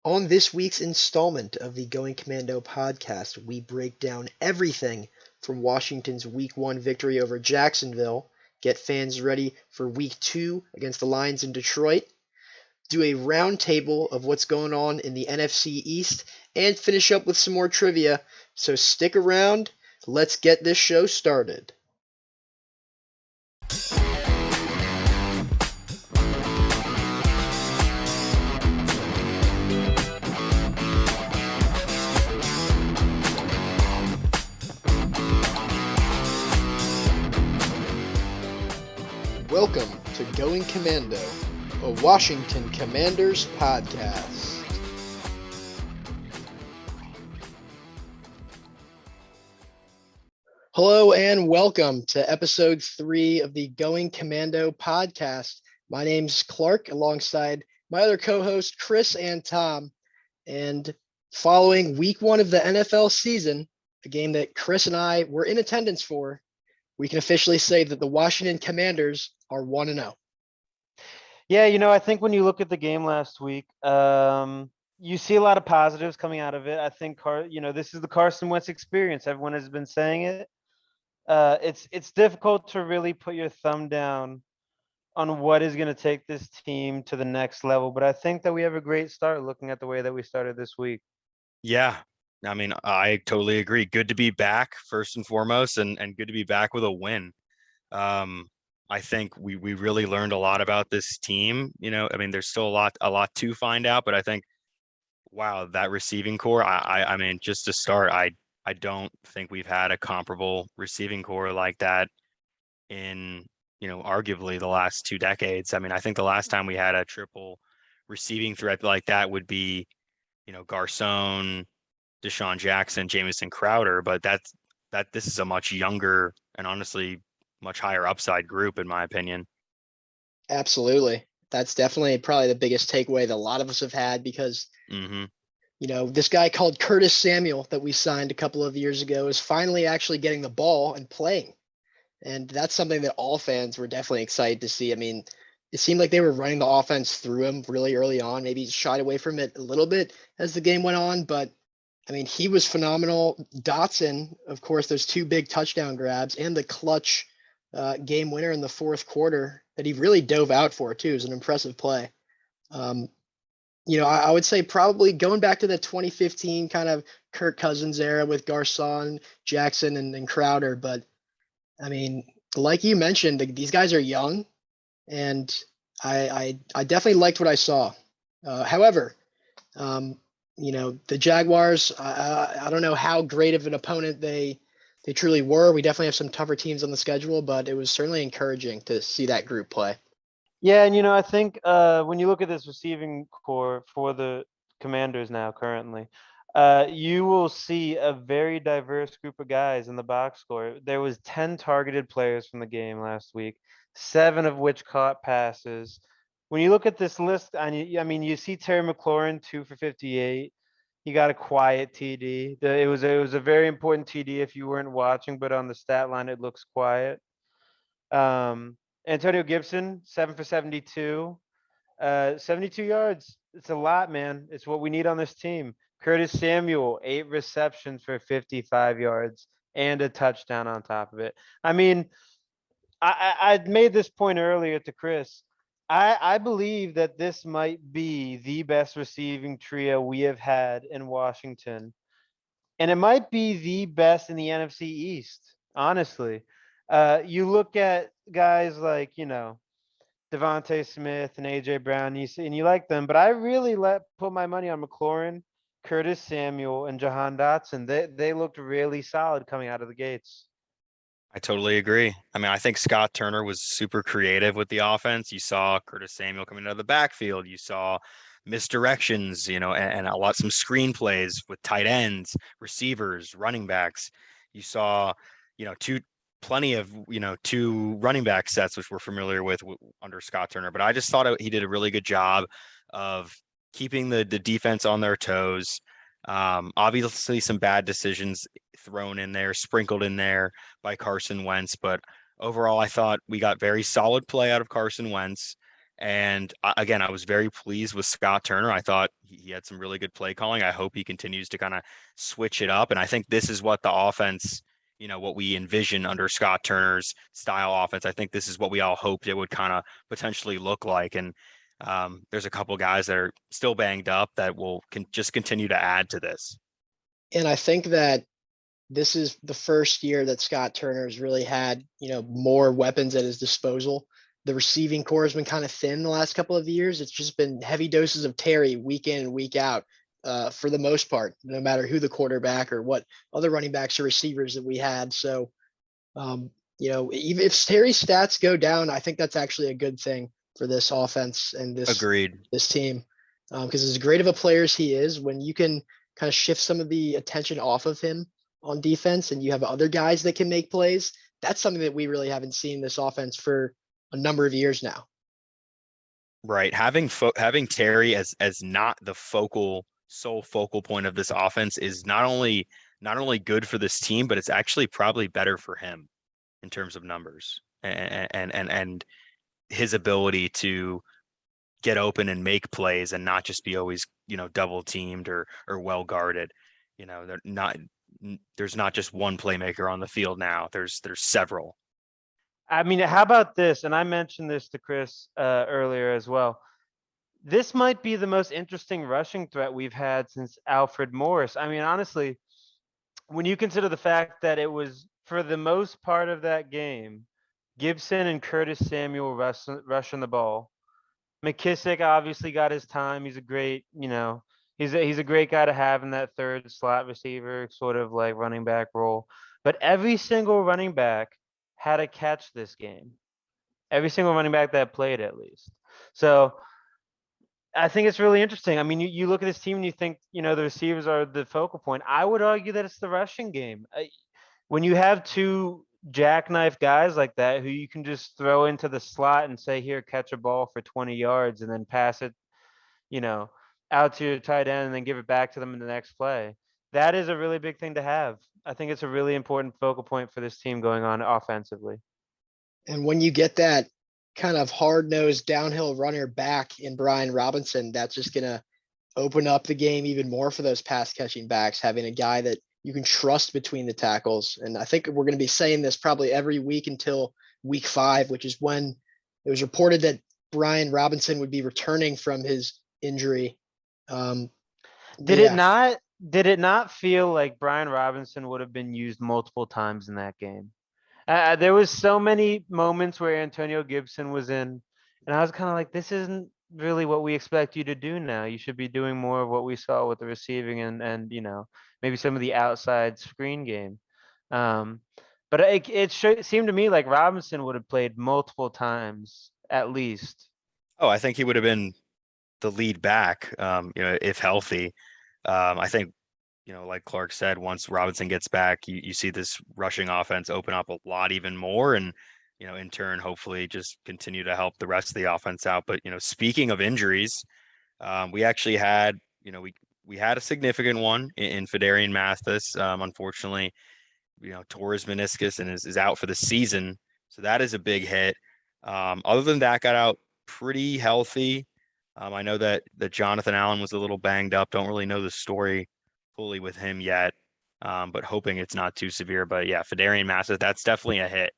On this week's installment of the Going Commando podcast, we break down everything from Washington's Week 1 victory over Jacksonville, get fans ready for Week 2 against the Lions in Detroit, do a roundtable of what's going on in the NFC East, and finish up with some more trivia. So stick around. Let's get this show started. Welcome to Going Commando, a Washington Commanders podcast. Hello and welcome to episode 3 of the Going Commando podcast. My name's Clark alongside my other co-host Chris and Tom. And following week 1 of the NFL season, a game that Chris and I were in attendance for, we can officially say that the Washington Commanders are 1-0. Yeah, I think when you look at the game last week, you see a lot of positives coming out of it. I think, this is the Carson Wentz experience. Everyone has been saying it. It's difficult to really put your thumb down on what is going to take this team to the next level. But I think that we have a great start looking at the way that we started this week. Yeah, I mean, I totally agree. Good to be back first and foremost, and good to be back with a win. I think we really learned a lot about this team. I mean, there's still a lot to find out, but I think, wow, that receiving core. I mean, just to start, I don't think we've had a comparable receiving core like that in, arguably the last 2 decades. I mean, I think the last time we had a triple receiving threat like that would be, Garcon, Deshaun Jackson, Jamison Crowder, but this is a much younger and honestly much higher upside group, in my opinion. Absolutely. That's definitely probably the biggest takeaway that a lot of us have had because, this guy called Curtis Samuel that we signed a couple of years ago is finally actually getting the ball and playing. And that's something that all fans were definitely excited to see. I mean, it seemed like they were running the offense through him really early on, maybe shied away from it a little bit as the game went on. But, I mean, he was phenomenal. Dotson, of course, those 2 big touchdown grabs and the clutch game winner in the fourth quarter that he really dove out for, too, is an impressive play. I would say probably going back to the 2015 kind of Kirk Cousins era with Garcon, Jackson, and Crowder. But, I mean, like you mentioned, these guys are young, and I definitely liked what I saw. However, the Jaguars, I don't know how great of an opponent they truly were. We definitely have some tougher teams on the schedule, but it was certainly encouraging to see that group play. Yeah, and I think when you look at this receiving core for the Commanders now currently, you will see a very diverse group of guys in the box score. There was 10 targeted players from the game last week, 7 of which caught passes. When you look at this list, you see Terry McLaurin 2 for 58. He got a quiet TD. It was a very important TD if you weren't watching, but on the stat line it looks quiet. Antonio Gibson 7 for 72. 72 yards. It's a lot, man. It's what we need on this team. Curtis Samuel, 8 receptions for 55 yards and a touchdown on top of it. I mean, I made this point earlier to Chris. I believe that this might be the best receiving trio we have had in Washington. And it might be the best in the NFC East, honestly. You look at guys like, Devontae Smith and AJ Brown, and you like them, but I really put my money on McLaurin, Curtis Samuel, and Jahan Dotson. They looked really solid coming out of the gates. I totally agree. I mean, I think Scott Turner was super creative with the offense. You saw Curtis Samuel coming out of the backfield. You saw misdirections, and some screenplays with tight ends, receivers, running backs. You saw, plenty of, 2 running back sets, which we're familiar with under Scott Turner. But I just thought he did a really good job of keeping the defense on their toes. Obviously some bad decisions thrown in there, sprinkled in there by Carson Wentz, but overall I thought we got very solid play out of Carson Wentz. And again, I was very pleased with Scott Turner. I thought he had some really good play calling. I hope he continues to kind of switch it up. And I think this is what the offense, what we envision under Scott Turner's style offense. I think this is what we all hoped it would kind of potentially look like. And there's a couple guys that are still banged up that will just continue to add to this. And I think that this is the first year that Scott Turner's really had, more weapons at his disposal. The receiving core has been kind of thin the last couple of years. It's just been heavy doses of Terry week in and week out, for the most part, no matter who the quarterback or what other running backs or receivers that we had. So, even if Terry's stats go down, I think that's actually a good thing for this offense and Agreed. this team. Because as great of a player as he is, when you can kind of shift some of the attention off of him on defense and you have other guys that can make plays, that's something that we really haven't seen this offense for a number of years now. Right. Having Terry as not the sole focal point of this offense is not only good for this team, but it's actually probably better for him in terms of numbers and his ability to get open and make plays and not just be always, double teamed or well guarded. There's not just one playmaker on the field now. There's several. I mean, how about this? And I mentioned this to Chris earlier as well. This might be the most interesting rushing threat we've had since Alfred Morris. I mean, honestly, when you consider the fact that it was, for the most part of that game, Gibson and Curtis Samuel rushing the ball. McKissick obviously got his time. He's a great, he's a great guy to have in that third slot receiver, sort of like running back role. But every single running back had a catch this game. Every single running back that played, at least. So I think it's really interesting. I mean, you look at this team and you think, the receivers are the focal point. I would argue that it's the rushing game. When you have two jackknife guys like that who you can just throw into the slot and say, here, catch a ball for 20 yards and then pass it, out to your tight end and then give it back to them in the next play. That is a really big thing to have. I think it's a really important focal point for this team going on offensively. And when you get that kind of hard-nosed downhill runner back in Brian Robinson, that's just going to open up the game even more for those pass catching backs, having a guy that you can trust between the tackles. And I think we're going to be saying this probably every week until week 5, which is when it was reported that Brian Robinson would be returning from his injury. Did it not feel like Brian Robinson would have been used multiple times in that game? There was so many moments where Antonio Gibson was in, and I was kind of like, this isn't really what we expect you to do now. You should be doing more of what we saw with the receiving and maybe some of the outside screen game. But it seemed to me like Robinson would have played multiple times at least. Oh, I think he would have been the lead back, if healthy. I think, like Clark said, once Robinson gets back, you see this rushing offense open up a lot even more. And, in turn, hopefully just continue to help the rest of the offense out. But, speaking of injuries, we actually had, we had a significant one in Fedarian Mathis. Unfortunately, tore his meniscus and is out for the season. So that is a big hit. Other than that, got out pretty healthy. I know that Jonathan Allen was a little banged up. Don't really know the story fully with him yet, but hoping it's not too severe. But yeah, Fedarian Mathis, that's definitely a hit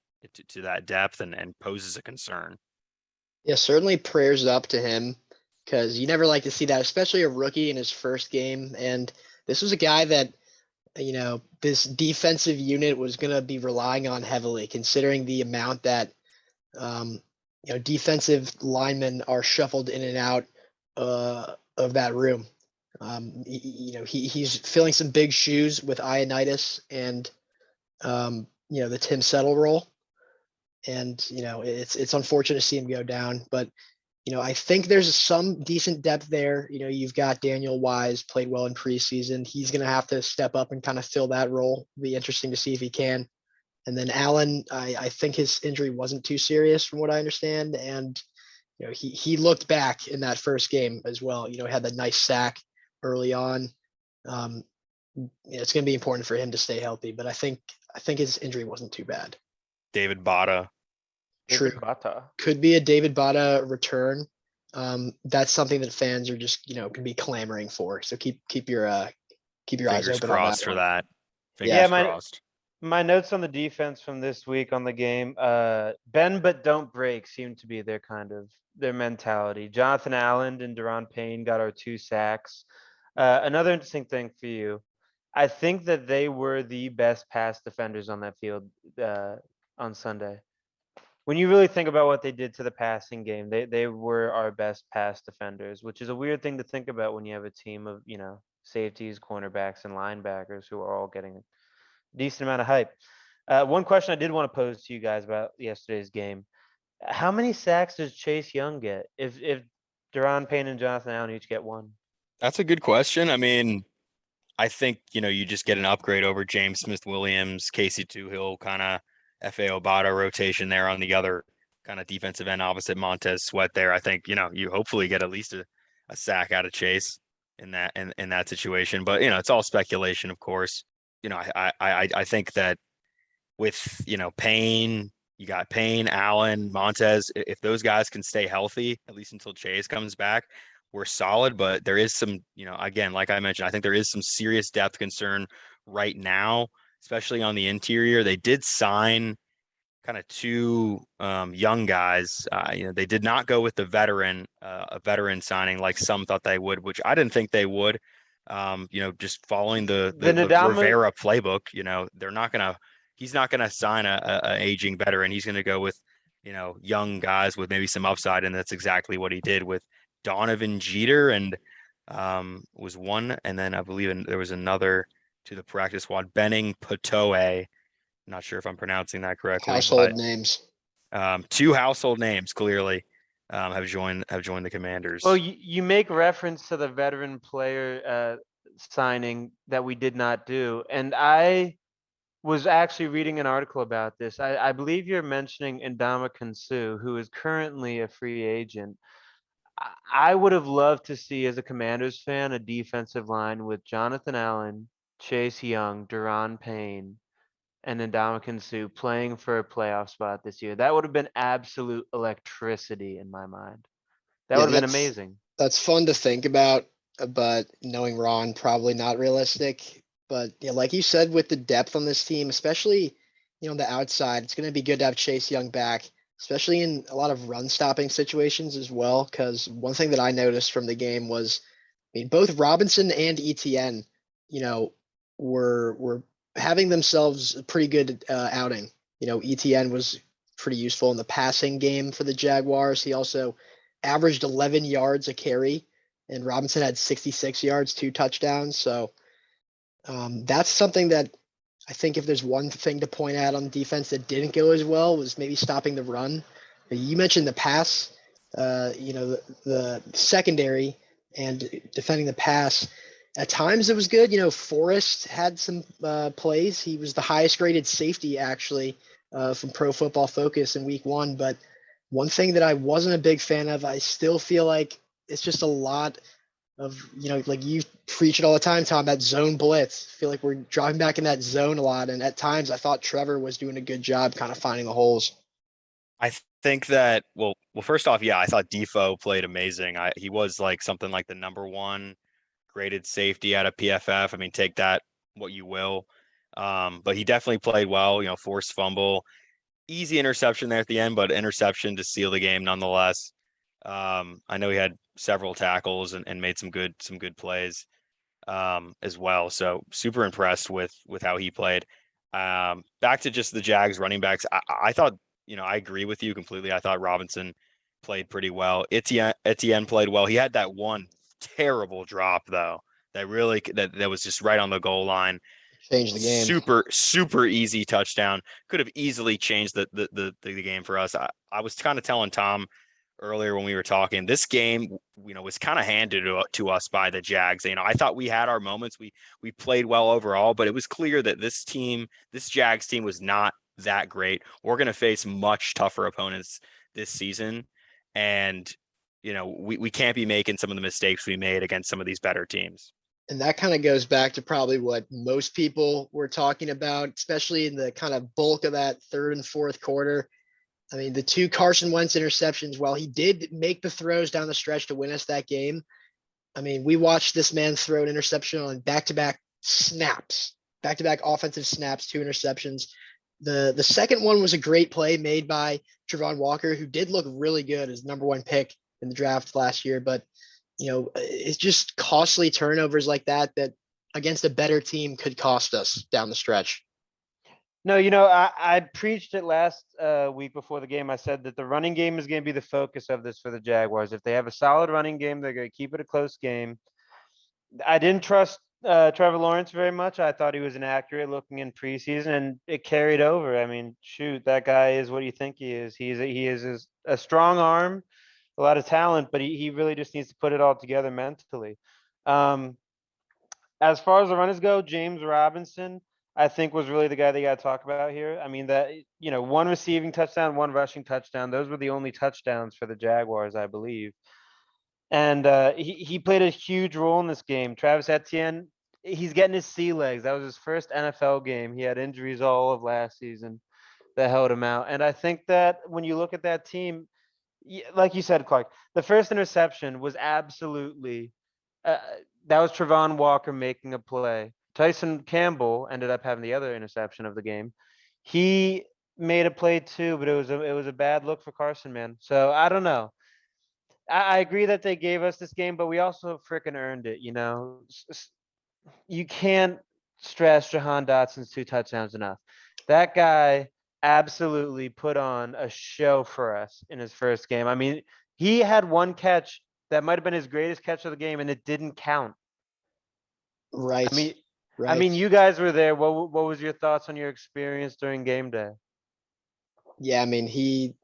to that depth and poses a concern. Yeah, certainly prayers up to him, because you never like to see that, especially a rookie in his first game. And this was a guy that, this defensive unit was going to be relying on heavily, considering the amount that, defensive linemen are shuffled in and out of that room. He's filling some big shoes with Ioannidis and, the Tim Settle role. And, it's unfortunate to see him go down, but, I think there's some decent depth there. You've got Daniel Wise, played well in preseason. He's going to have to step up and kind of fill that role. Be interesting to see if he can. And then Allen, I think his injury wasn't too serious from what I understand. And, he looked back in that first game as well, had that nice sack early on. It's going to be important for him to stay healthy, but I think his injury wasn't too bad. David Bada. True. David Bata. Could be a David Bata return. That's something that fans are just, can be clamoring for. So keep your eyes Fingers open on that crossed for one. that. Yeah, Fingers crossed. My notes on the defense from this week on the game, bend but don't break seemed to be their mentality. Jonathan Allen and Deron Payne got our 2 sacks. Another interesting thing for you, I think that they were the best pass defenders on that field on Sunday. When you really think about what they did to the passing game, they were our best pass defenders, which is a weird thing to think about when you have a team of, safeties, cornerbacks, and linebackers who are all getting a decent amount of hype. One question I did want to pose to you guys about yesterday's game. How many sacks does Chase Young get if Deron Payne and Jonathan Allen each get 1? That's a good question. I mean, I think, you just get an upgrade over James Smith-Williams, Casey Toohill, kind of FAO Bata rotation there on the other kind of defensive end opposite Montez Sweat there. I think, you hopefully get at least a sack out of Chase in that situation. But, it's all speculation, of course. I think that with, Payne, you got Payne, Allen, Montez, if those guys can stay healthy, at least until Chase comes back, we're solid. But there is some, again, like I mentioned, I think there is some serious depth concern right now, especially on the interior. They did sign kind of 2 young guys. They did not go with a veteran signing like some thought they would, which I didn't think they would. Just following the Rivera playbook, he's not gonna sign a aging veteran. He's gonna go with, young guys with maybe some upside, and that's exactly what he did with Donovan Jeter and was one, and then I believe there was another to the practice squad, Benning Patoe. Not sure if I'm pronouncing that correctly. Household names. 2 household names clearly have joined the Commanders. Well, you make reference to the veteran player signing that we did not do, and I was actually reading an article about this. I believe you're mentioning Ndamukong Suh, who is currently a free agent. I would have loved to see, as a Commanders fan, a defensive line with Jonathan Allen, Chase Young, Deron Payne, and Ndamukong Suh playing for a playoff spot this year. That would have been absolute electricity in my mind. That would have been amazing. That's fun to think about, but knowing Ron, probably not realistic. But yeah, like you said, with the depth on this team, especially, on the outside, it's going to be good to have Chase Young back, especially in a lot of run stopping situations as well. Because one thing that I noticed from the game was, both Robinson and ETN, were having themselves a pretty good outing. ETN was pretty useful in the passing game for the Jaguars. He also averaged 11 yards a carry, and Robinson had 66 yards, 2 touchdowns. So that's something that I think if there's one thing to point out on defense that didn't go as well was maybe stopping the run. You mentioned the pass, the secondary and defending the pass. At times it was good. Forrest had some plays. He was the highest graded safety actually from Pro Football Focus in week 1. But one thing that I wasn't a big fan of, I still feel like it's just a lot of, like you preach it all the time, Tom, that zone blitz. I feel like we're driving back in that zone a lot. And at times I thought Trevor was doing a good job kind of finding the holes. I think that, well, first off, yeah, I thought Defoe played amazing. He was like something like the number 1 graded safety out of PFF. I mean, take that what you will. But he definitely played well, forced fumble, easy interception there at the end, but interception to seal the game nonetheless. I know he had several tackles and made some good plays as well. So super impressed with how he played. Back to just the Jags running backs. I thought, I agree with you completely. I thought Robinson played pretty well. Etienne played well. He had that one terrible drop though, that really that was just right on the goal line. Changed the game. Super easy touchdown. Could have easily changed the game for us. I was kind of telling Tom earlier when we were talking, this game, was kind of handed to us by the Jags. I thought we had our moments. We played well overall, but it was clear that this Jags team was not that great. We're going to face much tougher opponents this season. And, we can't be making some of the mistakes we made against some of these better teams. And that kind of goes back to probably what most people were talking about, especially in the kind of bulk of that third and fourth quarter. I mean, the 2 Carson Wentz interceptions, while he did make the throws down the stretch to win us that game, I mean, we watched this man throw an interception on back-to-back snaps, back-to-back offensive snaps, 2 interceptions. The second one was a great play made by Travon Walker, who did look really good as #1 pick in the draft last year. But, it's just costly turnovers like that against a better team could cost us down the stretch. No, I preached it last week before the game. I said that the running game is going to be the focus of this for the Jaguars. If they have a solid running game, they're going to keep it a close game. I didn't trust Trevor Lawrence very much. I thought he was inaccurate looking in preseason, and it carried over. I mean, shoot, that guy is what you think he is. He is a strong arm, a lot of talent, but he really just needs to put it all together mentally. As far as the runners go, James Robinson, I think, was really the guy they got to talk about here. I mean, that, 1 receiving touchdown, 1 rushing touchdown. Those were the only touchdowns for the Jaguars, I believe. And he played a huge role in this game. Travis Etienne, he's getting his sea legs. That was his first NFL game. He had injuries all of last season that held him out. And I think that when you look at that team, like you said, Clark, the first interception was absolutely that was Travon Walker making a play. Tyson Campbell ended up having the other interception of the game. He made a play too, but it was a bad look for Carson, man. So I don't know. I agree that they gave us this game, but we also freaking earned it. You can't stress Jahan Dotson's 2 touchdowns enough. That guy absolutely put on a show for us in his first game. I mean, he had 1 catch that might have been his greatest catch of the game, and it didn't count. Right. I mean, you guys were there. What was your thoughts on your experience during game day? Yeah, I mean,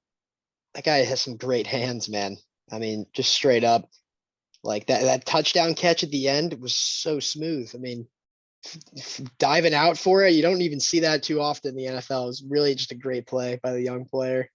that guy has some great hands, man. I mean, just straight up, like that touchdown catch at the end was so smooth. I mean, diving out for it, you don't even see that too often in the NFL. It was really just a great play by the young player.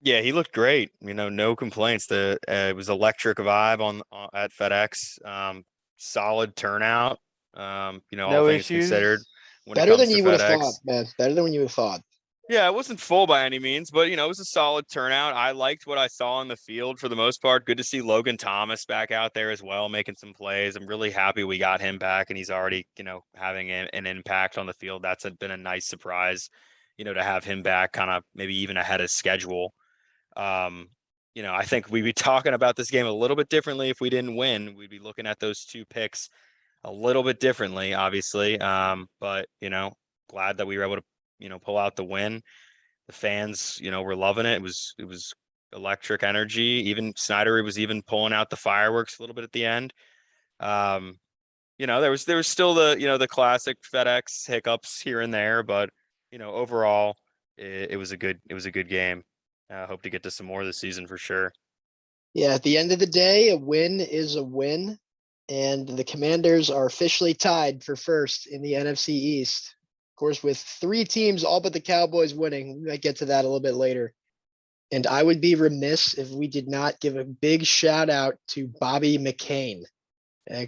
Yeah, he looked great. No complaints. It was electric vibe at FedEx. Solid turnout. All No things considered, issues. when it Better comes than to you would have thought, FedEx. man. Better than you would have thought. Yeah, it wasn't full by any means, but it was a solid turnout. I liked what I saw on the field for the most part. Good to see Logan Thomas back out there as well, making some plays. I'm really happy we got him back, and he's already, having an impact on the field. That's been a nice surprise, to have him back, kind of maybe even ahead of schedule. I think we'd be talking about this game a little bit differently if we didn't win. We'd be looking at those 2 picks a little bit differently, obviously. But glad that we were able to, pull out the win. The fans, were loving it. It was electric energy. Even Snyder was even pulling out the fireworks a little bit at the end. There was still the classic FedEx hiccups here and there, but overall it was a good game. I hope to get to some more this season for sure. Yeah, at the end of the day, a win is a win, and the Commanders are officially tied for first in the NFC East. Of course, with 3 teams, all but the Cowboys winning. We might get to that a little bit later. And I would be remiss if we did not give a big shout out to Bobby McCain.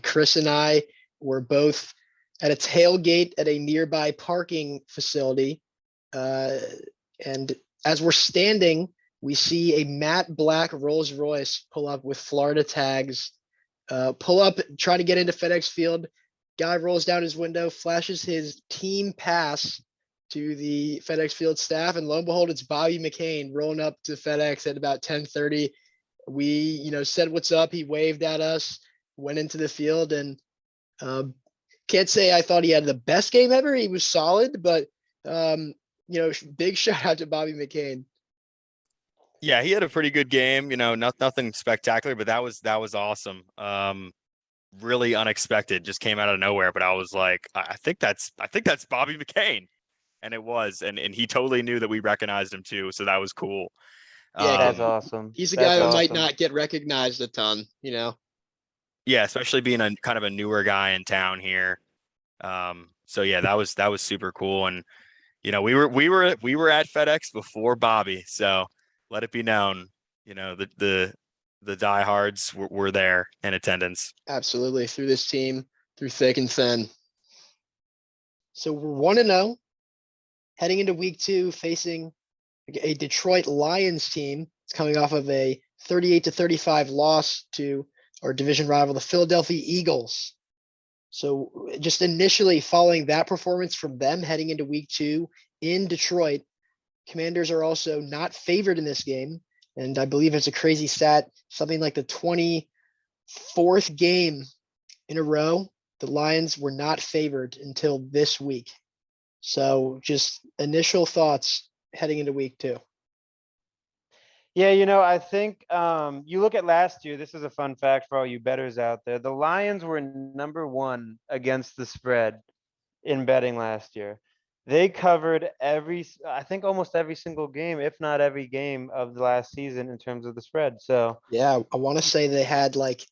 Chris and I were both at a tailgate at a nearby parking facility. And as we're standing, we see a matte black Rolls Royce pull up with Florida tags, pull up, try to get into FedEx Field. Guy rolls down his window, flashes his team pass to the FedEx Field staff, and lo and behold, it's Bobby McCain rolling up to FedEx at about 10:30. We, said what's up. He waved at us, went into the field, and can't say I thought he had the best game ever. He was solid, but big shout out to Bobby McCain. Yeah, he had a pretty good game. Nothing spectacular, but that was awesome. Really unexpected, just came out of nowhere. But I was like, I think that's Bobby McCain, and it was, and he totally knew that we recognized him too. So that was cool. Yeah, That's awesome. He's a That's guy that awesome. might not get recognized a ton, Yeah, especially being a kind of a newer guy in town here. So yeah, that was super cool. And we were at FedEx before Bobby, so let it be known, the diehards were there in attendance. Absolutely, through this team, through thick and thin. So we're 1-0, heading into week 2, facing a Detroit Lions team. It's coming off of a 38-35 loss to our division rival, the Philadelphia Eagles. So just initially following that performance from them heading into week 2 in Detroit, Commanders are also not favored in this game. And I believe it's a crazy stat, something like the 24th game in a row, the Lions were not favored until this week. So just initial thoughts heading into week 2. Yeah, I think you look at last year, this is a fun fact for all you bettors out there. The Lions were number 1 against the spread in betting last year. They covered I think almost every single game, if not every game of the last season in terms of the spread. So yeah, I want to say they had like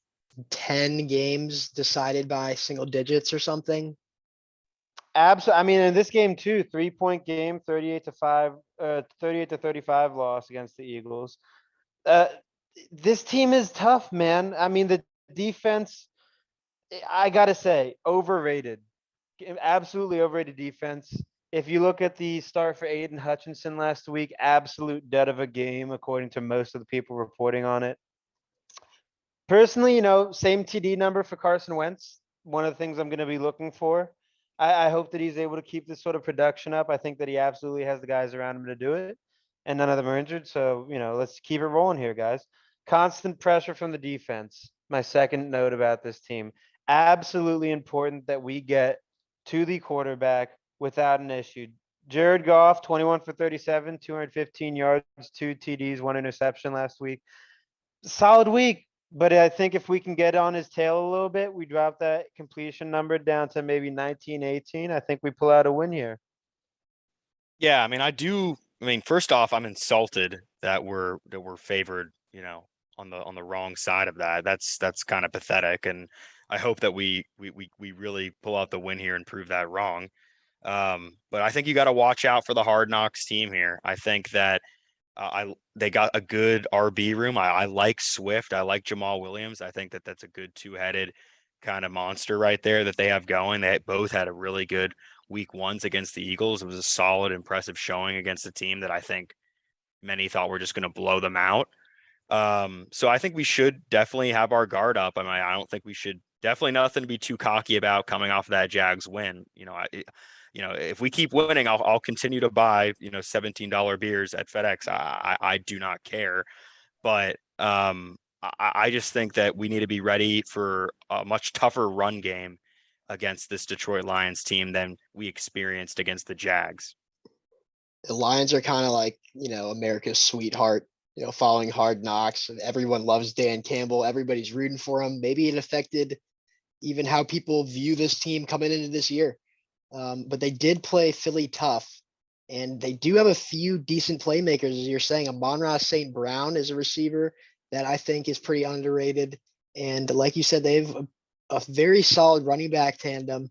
10 games decided by single digits or something. Absolutely. I mean, in this game too, 3-point game, 38-5, 38-35 loss against the Eagles. This team is tough, man. I mean, the defense, I gotta say, overrated. Absolutely overrated defense. If you look at the start for Aiden Hutchinson last week, absolute dead of a game, according to most of the people reporting on it. Personally, same TD number for Carson Wentz. One of the things I'm going to be looking for. I hope that he's able to keep this sort of production up. I think that he absolutely has the guys around him to do it, and none of them are injured. So, let's keep it rolling here, guys. Constant pressure from the defense. My second note about this team. Absolutely important that we get to the quarterback without an issue. Jared Goff, 21 for 37, 215 yards, 2 TDs, 1 interception last week. Solid week. But I think if we can get on his tail a little bit, we drop that completion number down to maybe 19, 18. I think we pull out a win here. Yeah, I mean, first off, I'm insulted that we're favored, on the wrong side of that. That's kind of pathetic. And I hope that we really pull out the win here and prove that wrong. But I think you got to watch out for the Hard Knocks team here. I think that they got a good RB room. I like Swift. I like Jamal Williams. I think that that's a good 2-headed kind of monster right there that they have going. They both had a really good week 1s against the Eagles. It was a solid, impressive showing against a team that I think many thought were just going to blow them out. So I think we should definitely have our guard up. I mean, I don't think we should definitely nothing to be too cocky about coming off of that Jags win. If we keep winning, I'll continue to buy, $17 beers at FedEx. I do not care, but I just think that we need to be ready for a much tougher run game against this Detroit Lions team than we experienced against the Jags. The Lions are kind of like, America's sweetheart, following Hard Knocks, and everyone loves Dan Campbell. Everybody's rooting for him. Maybe it affected even how people view this team coming into this year. But they did play Philly tough, and they do have a few decent playmakers. As you're saying, Amon-Ra St. Brown is a receiver that I think is pretty underrated. And like you said, they have a very solid running back tandem.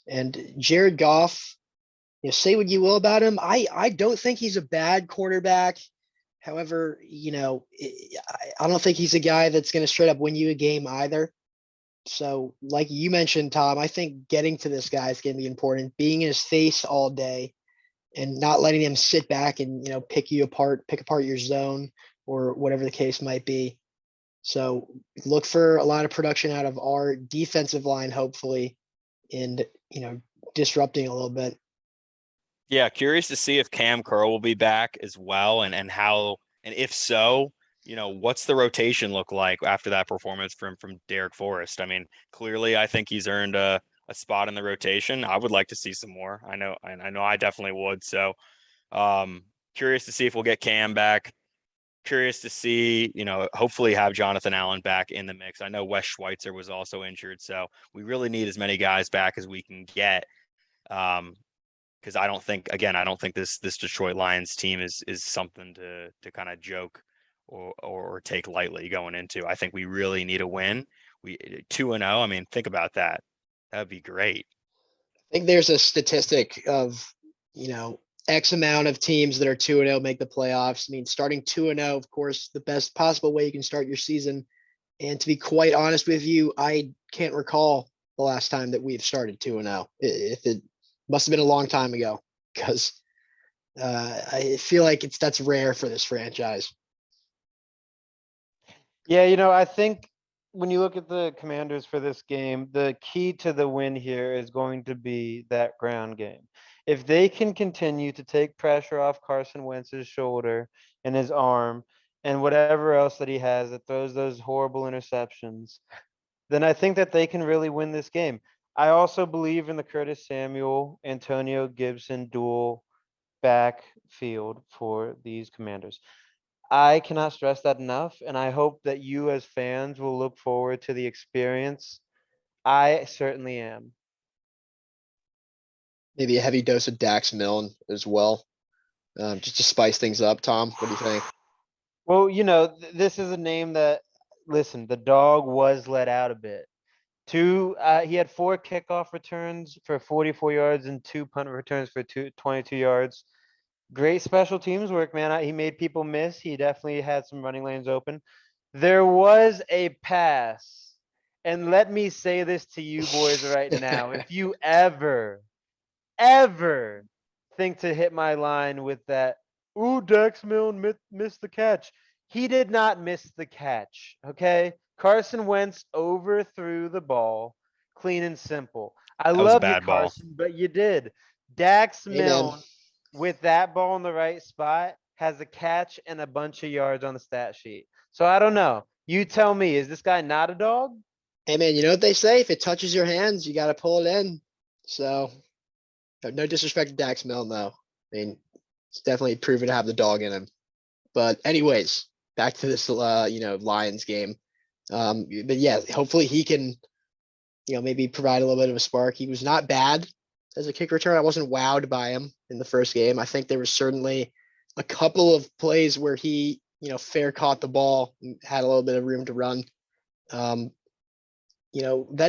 And Jared Goff, say what you will about him. I don't think he's a bad quarterback. However, I don't think he's a guy that's going to straight up win you a game either. So like you mentioned, Tom, I think getting to this guy is going to be important, being in his face all day and not letting him sit back and, pick apart your zone or whatever the case might be. So look for a lot of production out of our defensive line, hopefully, and, disrupting a little bit. Yeah, curious to see if Cam Curl will be back as well, and how, and if so, what's the rotation look like after that performance from Derek Forrest? I mean, clearly, I think he's earned a spot in the rotation. I would like to see some more. I know I definitely would. So, curious to see if we'll get Cam back. Curious to see, hopefully have Jonathan Allen back in the mix. I know Wes Schweitzer was also injured, so we really need as many guys back as we can get. Because I don't think this Detroit Lions team is something to kind of joke or take lightly going into. I think we really need a win. We 2-0. I mean, think about that. That'd be great. I think there's a statistic of, X amount of teams that are 2-0 make the playoffs. I mean, starting 2-0, of course, the best possible way you can start your season. And to be quite honest with you, I can't recall the last time that we've started 2-0. If it must have been a long time ago, because I feel like that's rare for this franchise. Yeah, I think when you look at the Commanders for this game, the key to the win here is going to be that ground game. If they can continue to take pressure off Carson Wentz's shoulder and his arm and whatever else that he has that throws those horrible interceptions, then I think that they can really win this game. I also believe in the Curtis Samuel, Antonio Gibson dual backfield for these Commanders. I cannot stress that enough, and I hope that you as fans will look forward to the experience. I certainly am. Maybe a heavy dose of Dax Milne as well, just to spice things up. Tom, what do you think? Well, this is a name that, listen, the dog was let out a bit. He had 4 kickoff returns for 44 yards and 2 punt returns for 22 yards. Great special teams work, man. He made people miss. He definitely had some running lanes open. There was a pass, and let me say this to you boys right now. If you ever think to hit my line with that, ooh, Dax Milne missed the catch. He did not miss the catch, okay? Carson Wentz overthrew the ball, clean and simple. I That was a love you, bad ball. Carson, but you did. Dax Hey, man. Milne, with that ball in the right spot, has a catch and a bunch of yards on the stat sheet. So I don't know. You tell me, is this guy not a dog? Hey, man, you know what they say? If it touches your hands, you got to pull it in. So, no disrespect to Dax Milne, though. I mean, it's definitely proven to have the dog in him. But anyways, back to this, Lions game. But yeah, hopefully he can, maybe provide a little bit of a spark. He was not bad as a kick return. I wasn't wowed by him in the first game. I think there was certainly a couple of plays where he, fair caught the ball, and had a little bit of room to run. That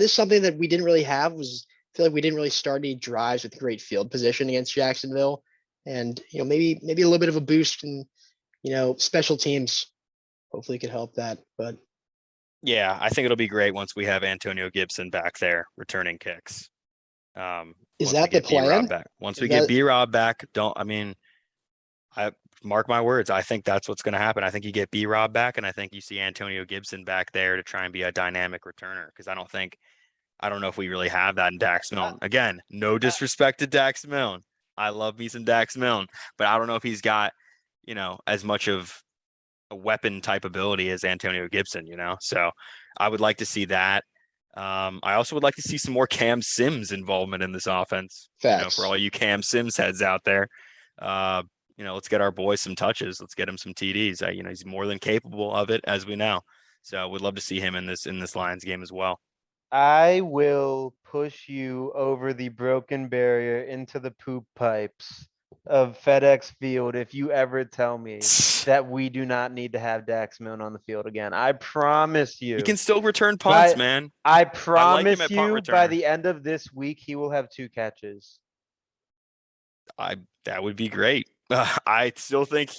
is something that we didn't really have. I feel like we didn't really start any drives with great field position against Jacksonville, and maybe a little bit of a boost in special teams hopefully could help that. But Yeah, I think it'll be great once we have Antonio Gibson back there returning kicks. is Once we that the get B-Rob plan? back. Once Is we get that B-Rob back, I mark my words. I think that's what's going to happen. I think you get B-Rob back, and I think you see Antonio Gibson back there to try and be a dynamic returner. Because I don't know if we really have that in Dax Milne. Again, no disrespect to Dax Milne. I love me some Dax Milne, but I don't know if he's got, as much of a weapon type ability as Antonio Gibson, So I would like to see that. I also would like to see some more Cam Sims involvement in this offense. facts? For all you Cam Sims heads out there, let's get our boy some touches. Let's get him some TDs. He's more than capable of it, as we know. So we'd love to see him in this Lions game as well. I will push you over the broken barrier into the poop pipes of FedEx Field if you ever tell me that we do not need to have Dax Milne on the field again. I promise He you. can still return punts, By, man. I I like him promise at punt you by returner. the end of this week, he will have 2 catches. That would be great. I still think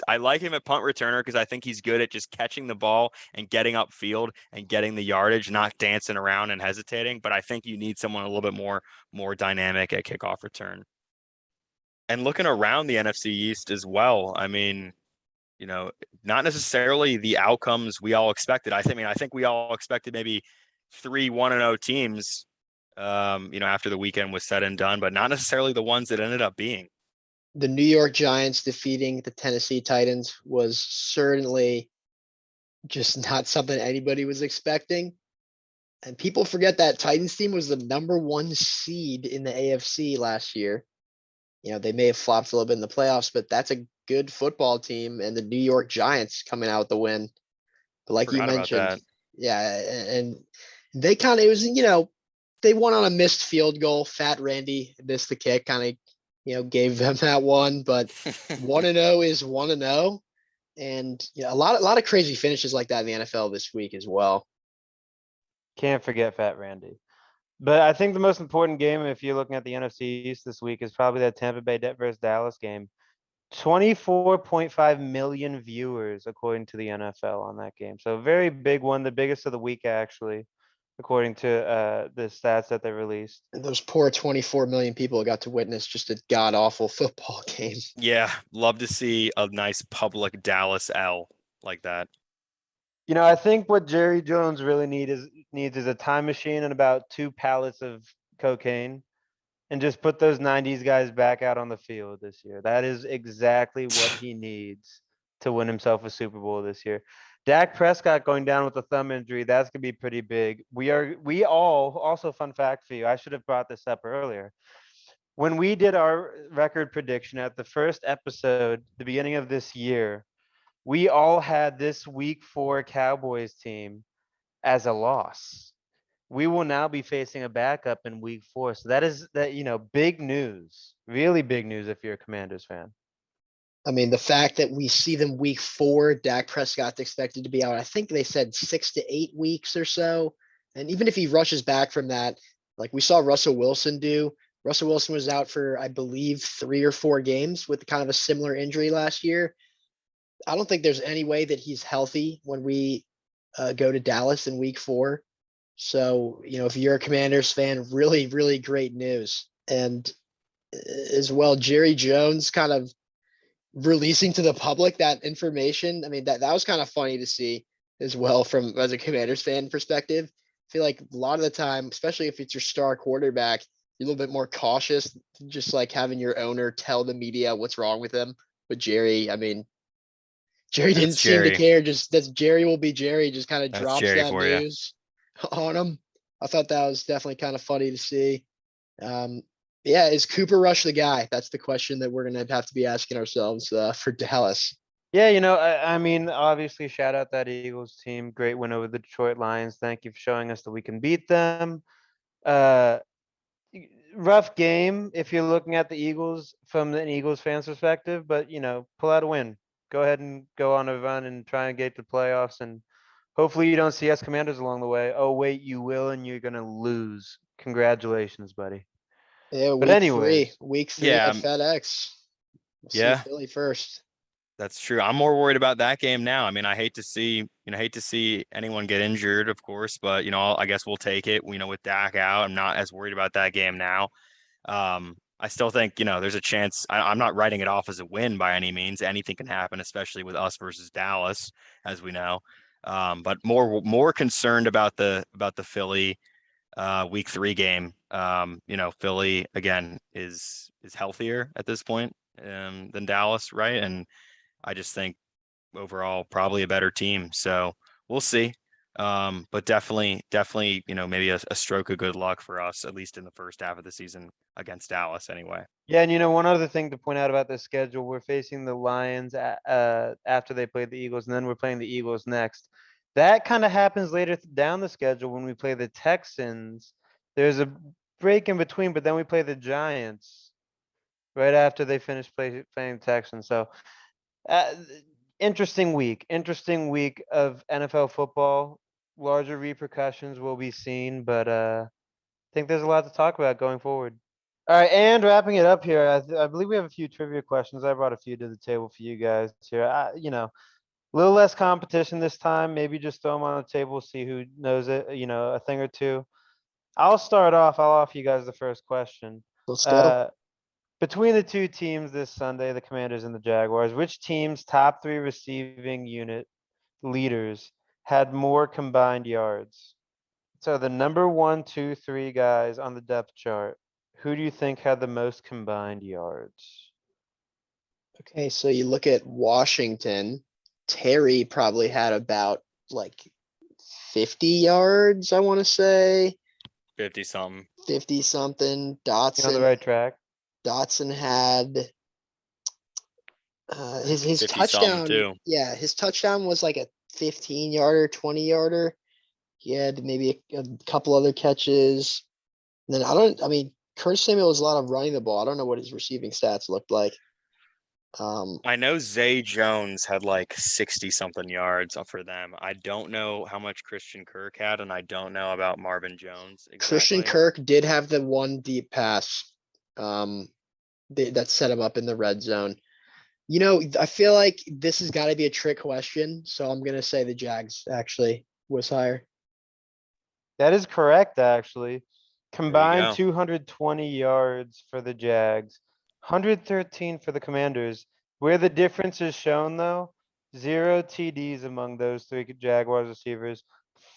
I like him at punt returner because I think he's good at just catching the ball and getting upfield and getting the yardage, not dancing around and hesitating. But I think you need someone a little bit more dynamic at kickoff return. And looking around the NFC East as well, I mean, not necessarily the outcomes we all expected. I think we all expected maybe 3 1-0 teams, after the weekend was said and done, but not necessarily the ones that ended up being. The New York Giants defeating the Tennessee Titans was certainly just not something anybody was expecting. And people forget that Titans team was the number 1 seed in the AFC last year. They may have flopped a little bit in the playoffs, but that's a good football team. And the New York Giants coming out with the win. But like you Forgot about mentioned, that. yeah, and they it was, they won on a missed field goal. Fat Randy missed the kick, kind of, gave them that one. But 1-0 is 1-0. And a lot of crazy finishes like that in the NFL this week as well. Can't forget Fat Randy. But I think the most important game, if you're looking at the NFC East this week, is probably that Tampa Bay versus Dallas game. 24.5 million viewers, according to the NFL, on that game. So a very big one, the biggest of the week, actually. according to the stats that they released. And those poor 24 million people got to witness just a god awful football game. Yeah, love to see a nice public Dallas L like that. You know, I think what Jerry Jones really needs is a time machine and about 2 pallets of cocaine, and just put those 90s guys back out on the field this year. That is exactly what he needs to win himself a Super Bowl this year. Dak Prescott going down with a thumb injury, that's gonna be pretty big. We all, also fun fact for you, I should have brought this up earlier. When we did our record prediction at the first episode, the beginning of this year, we all had this week 4 Cowboys team as a loss. We will now be facing a backup in week 4. So big news, really big news if you're a Commanders fan. I mean, the fact that we see them week 4, Dak Prescott's expected to be out. I think they said 6 to 8 weeks or so. And even if he rushes back from that, like we saw Russell Wilson do, Russell Wilson was out for, I believe, 3 or 4 games with kind of a similar injury last year. I don't think there's any way that he's healthy when we go to Dallas in week 4. So, if you're a Commanders fan, really, really great news. And as well, Jerry Jones kind of releasing to the public that information. I mean, that was kind of funny to see as well from as a Commanders fan perspective. I feel like a lot of the time, especially if it's your star quarterback, you're a little bit more cautious, just like having your owner tell the media what's wrong with him. But Jerry, I mean, Jerry didn't That's seem to Jerry. care. Just that's Jerry will be Jerry. Just kind of That's drops Jerry that for you. news on him. I thought that was definitely kind of funny to see. Yeah, is Cooper Rush the guy? That's the question that we're gonna have to be asking ourselves for Dallas. Yeah, I mean, obviously, shout out that Eagles team. Great win over the Detroit Lions. Thank you for showing us that we can beat them. Uh, Rough game if you're looking at the Eagles from an Eagles fan's perspective, but pull out a win. Go ahead and go on a run and try and get to playoffs, and hopefully you don't see us Commanders along the way. Oh wait, you will, and you're gonna lose. Congratulations, buddy. Yeah, But week three Yeah, at FedEx. We'll see yeah, Philly first. that's true. I'm more worried about that game now. I mean, I hate to see anyone get injured, of course, but I guess we'll take it. With Dak out, I'm not as worried about that game now. I still think, there's a chance. I'm not writing it off as a win by any means. Anything can happen, especially with us versus Dallas, as we know. But more concerned about the Philly week 3 game. Philly again is healthier at this point than Dallas, right? And I just think overall probably a better team. So we'll see. But definitely, maybe a stroke of good luck for us, at least in the first half of the season against Dallas anyway. Yeah, and one other thing to point out about this schedule, we're facing the Lions after they played the Eagles, and then we're playing the Eagles next. That kind of happens later down the schedule when we play the Texans. There's a break in between, but then we play the Giants right after they finish playing the Texans. So, uh, interesting week of NFL football. Larger repercussions will be seen, but I think there's a lot to talk about going forward. All right, and wrapping it up here, I believe we have a few trivia questions. I brought a few to the table for you guys here. A little less competition this time. Maybe just throw them on the table, see who knows it. A thing or two. I'll start off. I'll offer you guys the first question. Let's go. Between the two teams this Sunday, the Commanders and the Jaguars, which team's top 3 receiving unit leaders had more combined yards? So the number 1, 2, 3 guys on the depth chart. Who do you think had the most combined yards? Okay, so you look at Washington. Terry probably had about like 50 yards, I want to say. 50 something. 50 something. You on the Dotson. right track? Dotson had his 50 something touchdown. too. Yeah, his touchdown was like a 15-yarder, 20-yarder. He had maybe a couple other catches. And then I mean, Curtis Samuel was a lot of running the ball. I don't know what his receiving stats looked like. I know Zay Jones had like 60 something yards for them. I don't know how much Christian Kirk had, and I don't know about Marvin Jones exactly. Christian Kirk did have the one deep pass that set him up in the red zone. I feel like this has got to be a trick question, so I'm gonna say the Jags actually was higher. That is correct, actually. you Combined go. 220 yards for the Jags, 113 for the Commanders. Where the difference is shown though, 0 TDs among those three Jaguars receivers,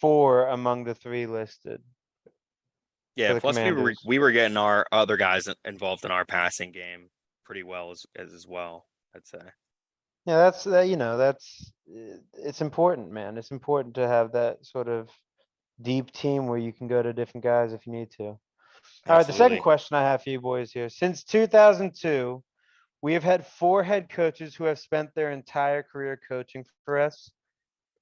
4 among the 3 listed Yeah, for the plus Commanders. we were getting our other guys involved in our passing game pretty well as well, I'd say. Yeah, that's, it's important, man. It's important to have that sort of deep team where you can go to different guys if you need to. All right, the second Absolutely. question I have for you boys here. Since 2002, we have had 4 head coaches who have spent their entire career coaching for us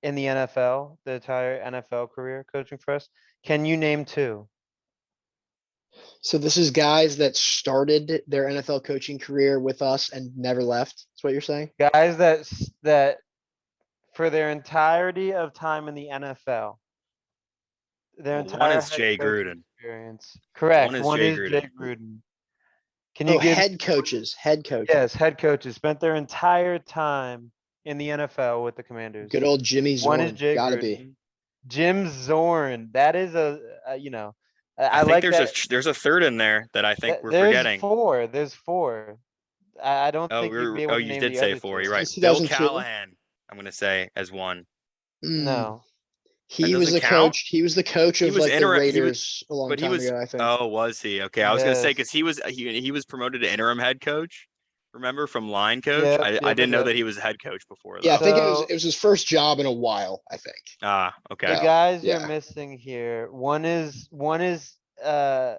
in the NFL, the entire NFL career coaching for us. Can you name 2? So this is guys that started their NFL coaching career with us and never left. That's what you're saying? Guys that for their entirety of time in the NFL, their Well, one entire is head Jay coaching Gruden. experience. One Correct. is One Jay is Jay Gruden. Gruden. Can you Oh, give me head coaches, head coaches. Yes, head coaches spent their entire time in the NFL with the Commanders. Good old Jimmy One is Zorn. Jay Gotta be. Gruden. Jim Zorn. That is I I think like that. there's a third in there that I think we're There's forgetting. 4. There's 4. I don't think you'd be able to you name did the say other 4. You're 2. right. Since Bill 2002. Callahan, I'm gonna say as one. Mm, No. he was doesn't the count? coach. He was the coach He of was like the interim. Raiders a long But he time was. ago, I think. Oh, was he? Okay, I was gonna say Yes. because he was promoted to interim head coach. Remember from line coach? Yep. I Yep. Yep. didn't know Yep. that he was a head coach before Yeah, I though. think So it was his first job in a while, I think. Ah, the okay. So guys you're yeah. missing here, one is a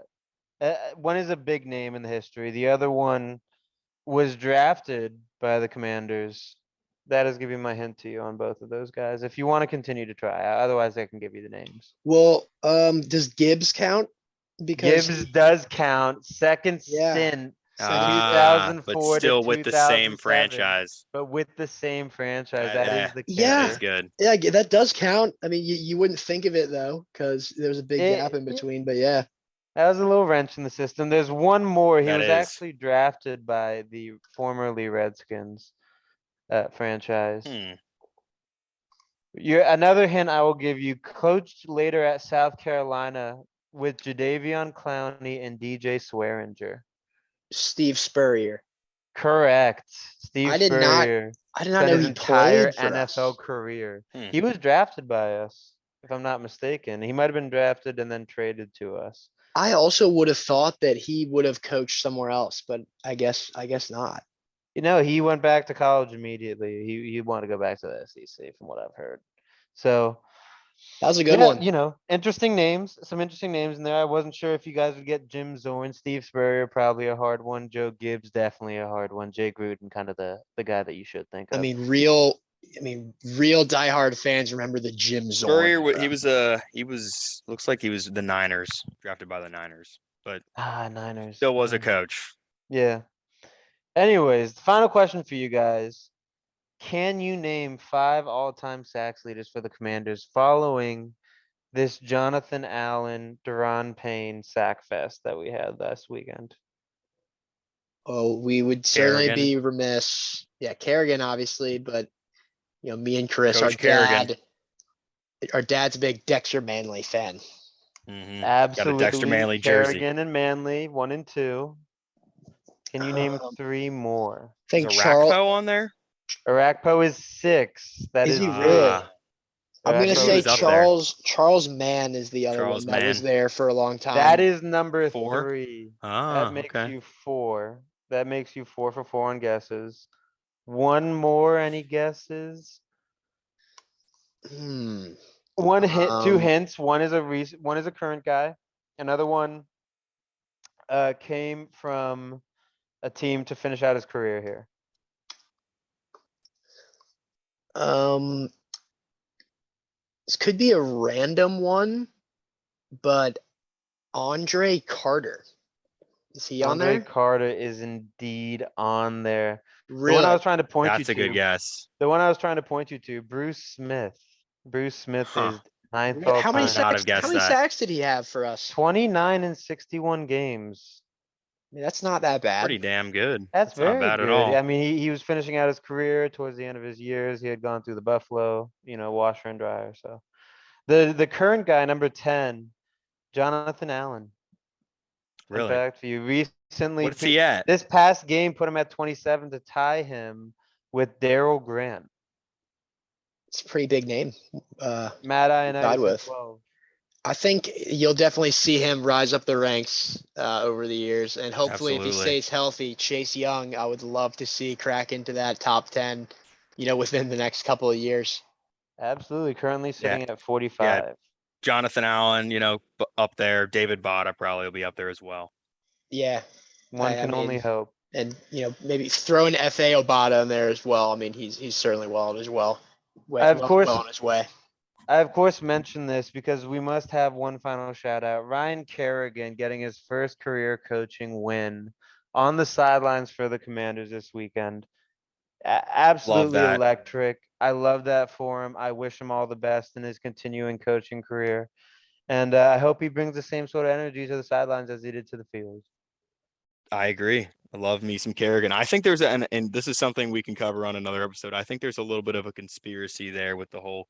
big name in the history. The other one was drafted by the Commanders. That is giving my hint to you on both of those guys. If you want to continue to try, otherwise I can give you the names. Well, does Gibbs count? Because Gibbs does count. Second yeah. stint, Second stint. But 2004 to still with the same 2007, franchise. but with the same franchise. That is the That Yeah. is kicker. good. Yeah, that does count. I mean, you wouldn't think of it though, because there was a big gap in Yeah, between. But yeah, that was a little wrench in the system. There's one more. He That was is. actually drafted by the formerly Redskins franchise. Hmm. Another hint I will give you, coached later at South Carolina with Jadeveon Clowney and DJ Swearinger. Steve Spurrier. Correct. Steve I did not. Spurrier I did not spent know his he entire played for NFL us. career. Hmm. He was drafted by us, if I'm not mistaken. He might have been drafted and then traded to us. I also would have thought that he would have coached somewhere else, but I guess not. He went back to college immediately. He wanted to go back to the SEC from what I've heard. So That was a good yeah, one. interesting names, some interesting names in there. I wasn't sure if you guys would get Jim Zorn, Steve Spurrier, probably a hard one. Joe Gibbs, definitely a hard one. Jay Gruden, kind of the guy that you should think I of. mean, real diehard fans remember the Jim Zorn Spurrier, era. he was looks like he was the Niners, drafted by the Niners, but Niners. still was a coach. Yeah. Anyways, the final question for you guys. Can you name 5 all-time sacks leaders for the Commanders following this Jonathan Allen, Deron Payne sack fest that we had last weekend? Oh, we would certainly Kerrigan. be remiss. Yeah, Kerrigan, obviously, but me and Chris, Coach Kerrigan. our dad's a big Dexter Manley fan. Mm-hmm. Got a Dexter Absolutely. Manley jersey. Kerrigan and Manley, 1 and 2. Can you name 3 more? I Is think Charles. Arakpo on there? Arakpo is 6. That Is is he really? Ah, I'm gonna Arakpo he say is was up there. Charles Mann is the other Charles one that was Mann. there for a long time. That is number 4? 3. That Ah, makes okay. you 4. That makes you 4 for 4 on guesses. 1 more, any guesses? Hmm. 1 hint, 2 Um, hints. One is a current guy. Another one came from a team to finish out his career here. This could be a random one, but Andre Carter. Is he on Andre there? Carter is indeed on there. The one I Really? was trying to point you That's a good to, guess. the one I was trying to point you to, Bruce Smith. Bruce Smith Huh. is 9th Really? all How many Would not time. have sacks? guessed How many that. sacks did he have for us? 29 in 61 games. I mean, that's not that bad. Pretty damn good. That's not very bad at good. all. I mean, he was finishing out his career towards the end of his years. He had gone through the Buffalo, washer and dryer. So The current guy, number 10, Jonathan Allen. Fun Really? fact for you, recently, What's he at? this past game put him at 27 to tie him with Daryl Grant. It's a pretty big name. Matt Tied Ioannidis at with. 12. I think you'll definitely see him rise up the ranks over the years, and hopefully, if he Absolutely. stays healthy, Chase Young, I would love to see crack into that top 10, within the next couple of years. Absolutely, currently sitting at Yeah. 45. Jonathan Allen, up there. David Botta probably will be up there as well. Yeah, One I can only mean, hope. and maybe throw an FA Obata in there as well. I mean, he's certainly well as well. I of course, Well on his way. I of course mention this because we must have one final shout out. Ryan Kerrigan getting his first career coaching win on the sidelines for the Commanders this weekend. Absolutely that. electric. I love that for him. I wish him all the best in his continuing coaching career. And I hope he brings the same sort of energy to the sidelines as he did to the field. I agree. I love me some Kerrigan. I think there's and this is something we can cover on another episode. I think there's a little bit of a conspiracy there with the whole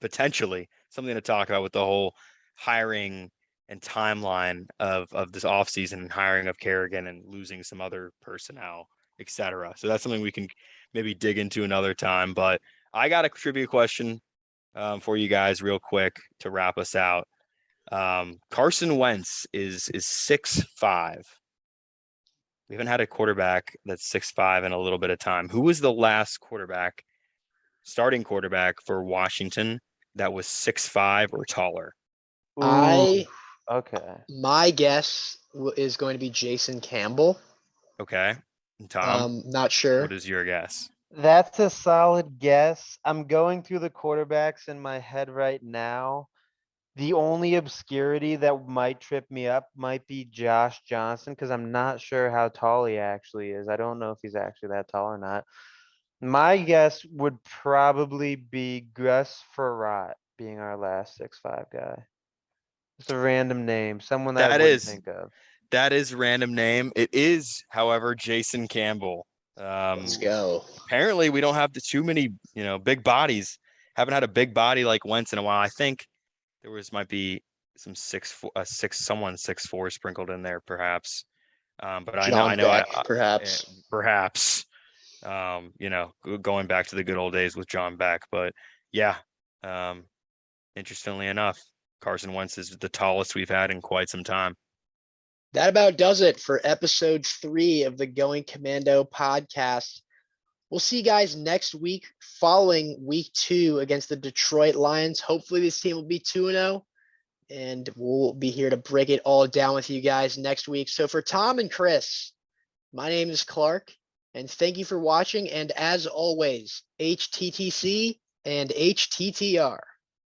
potentially something to talk about with the whole hiring and timeline of this offseason and hiring of Kerrigan and losing some other personnel, etc. So that's something we can maybe dig into another time. But I got a trivia question for you guys real quick to wrap us out. Carson Wentz is 6'5". We haven't had a quarterback that's 6'5" in a little bit of time. Who was the last starting quarterback for Washington that was 6'5" or taller? Okay. My guess is going to be Jason Campbell. Okay. And Tom, not sure. what is your guess? That's a solid guess. I'm going through the quarterbacks in my head right now. The only obscurity that might trip me up might be Josh Johnson because I'm not sure how tall he actually is. I don't know if he's actually that tall or not. My guess would probably be Gus Frerotte being our last 6'5" guy. Just a random name, someone that I wouldn't think of. That is random name. It is, however, Jason Campbell. Let's go. Apparently, we don't have too many, big bodies. Haven't had a big body like Wentz in a while. I think there might be some 6'4" sprinkled in there, perhaps. But I know, perhaps. Perhaps. Going back to the good old days with John Beck. But yeah, interestingly enough, Carson Wentz is the tallest we've had in quite some time. That about does it for episode 3 of the Going Commando podcast. We'll see you guys next week following week 2 against the Detroit Lions. Hopefully this team will be 2-0, and we'll be here to break it all down with you guys next week. So for Tom and Chris, my name is Clark, and thank you for watching. And as always, HTTC and HTTR.